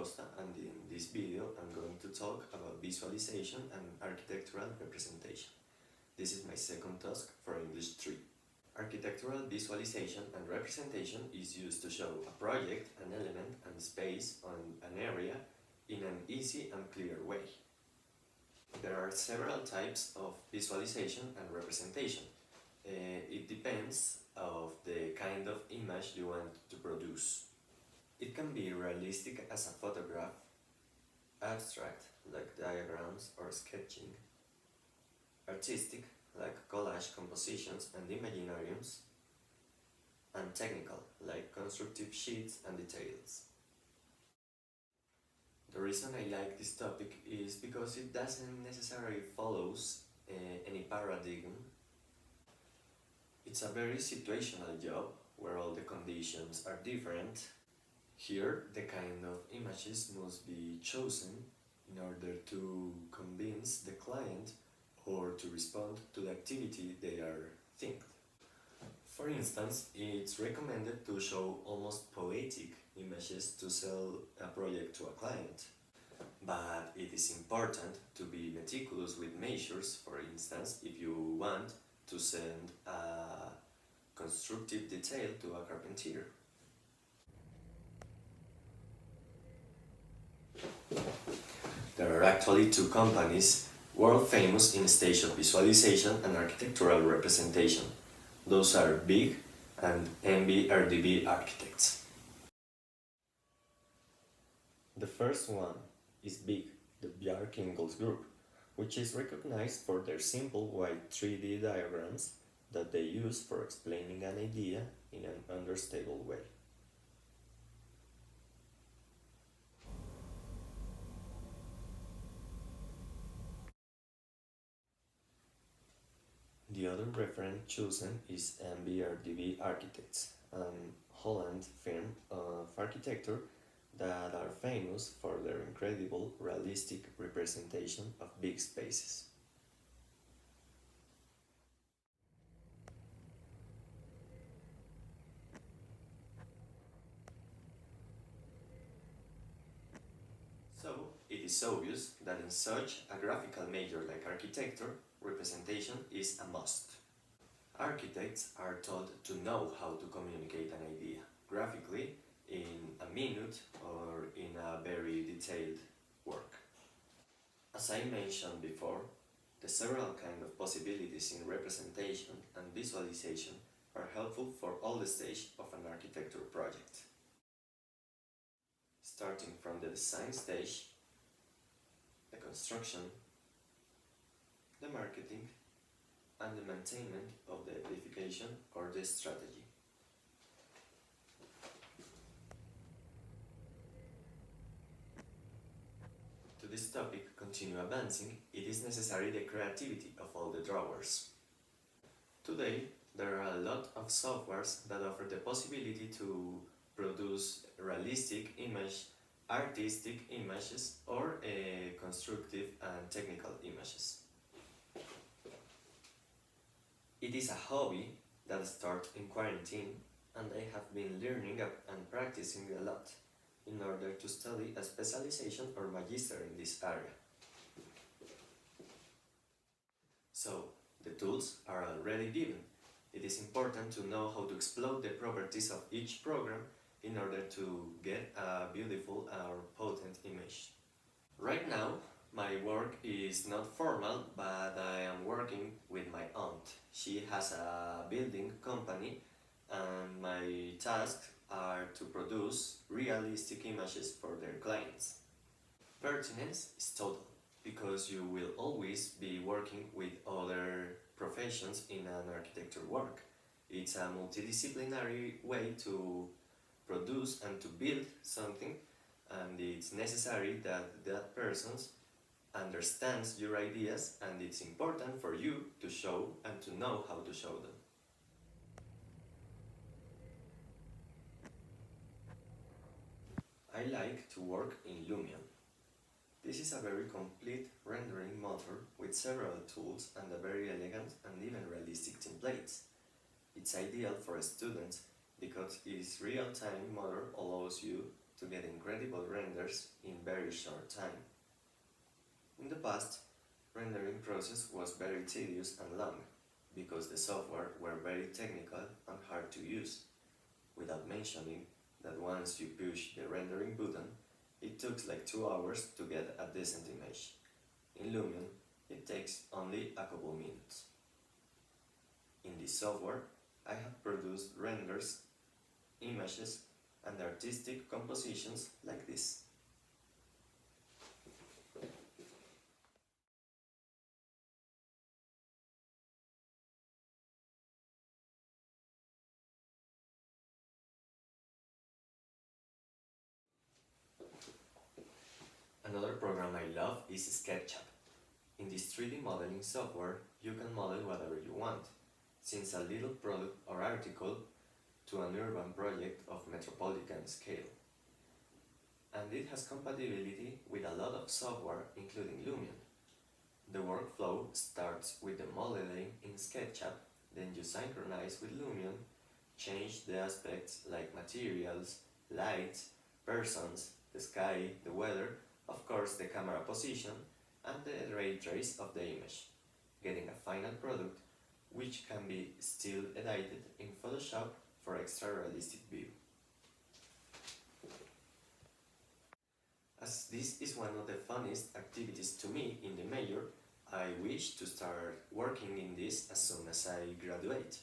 Acosta, and in this video I'm going to talk about visualization and architectural representation. This is my second task for English 3. Architectural visualization and representation is used to show a project, an element, and space on an area in an easy and clear way. There are several types of visualization and representation. It depends of the kind of image you want to produce. It can be realistic as a photograph, abstract like diagrams or sketching, artistic like collage compositions and imaginariums, and technical like constructive sheets and details. The reason I like this topic is because it doesn't necessarily follows any paradigm. It's a very situational job where all the conditions are different. Here, the kind of images must be chosen in order to convince the client or to respond to the activity they are thinking. For instance, it's recommended to show almost poetic images to sell a project to a client. But it is important to be meticulous with measures. For instance, if you want to send a constructive detail to a carpenter. There are actually two companies world famous in stage of visualization and architectural representation. Those are BIG and MBRDB Architects. The first one is BIG, the Bjarke Ingels Group, which is recognized for their simple white 3D diagrams that they use for explaining an idea in an understandable way. The other reference chosen is MBRDB Architects, a Holland firm of architecture that are famous for their incredible realistic representation of big spaces. So, it is obvious that in such a graphical major like architecture, representation is a must. Architects are taught to know how to communicate an idea graphically in a minute or in a very detailed work. As I mentioned before, the several kinds of possibilities in representation and visualization are helpful for all the stages of an architecture project. Starting from the design stage, the construction, the marketing, and the maintenance of the edification or the strategy. To this topic continue advancing, it is necessary the creativity of all the drawers. Today, there are a lot of softwares that offer the possibility to produce realistic image, artistic images, or constructive and technical images. It is a hobby that started in quarantine, and I have been learning and practicing a lot in order to study a specialization or magister in this area. So, the tools are already given. It is important to know how to exploit the properties of each program in order to get a beautiful or potent image. Right now, my work is not formal, but I am working with my aunt. She has a building company, and my tasks are to produce realistic images for their clients. Pertinence is total, because you will always be working with other professions in an architecture work. It's a multidisciplinary way to produce and to build something, and it's necessary that that person understands your ideas, and it's important for you to show and to know how to show them. I like to work in Lumion. This is a very complete rendering motor with several tools and a very elegant and even realistic templates. It's ideal for students because its real-time motor allows you to get incredible renders in very short time. In the past, rendering process was very tedious and long because the software were very technical and hard to use, without mentioning that once you push the rendering button, it took like 2 hours to get a decent image. In Lumion, it takes only a couple minutes. In this software, I have produced renders, images, and artistic compositions like this. Another program I love is SketchUp. In this 3D modeling software, you can model whatever you want, since a little product or article to an urban project of metropolitan scale. And it has compatibility with a lot of software, including Lumion. The workflow starts with the modeling in SketchUp, then you synchronize with Lumion, change the aspects like materials, lights, persons, the sky, the weather, of course the camera position, and the ray trace of the image, getting a final product which can be still edited in Photoshop for extra realistic view. As this is one of the funniest activities to me in the major, I wish to start working in this as soon as I graduate.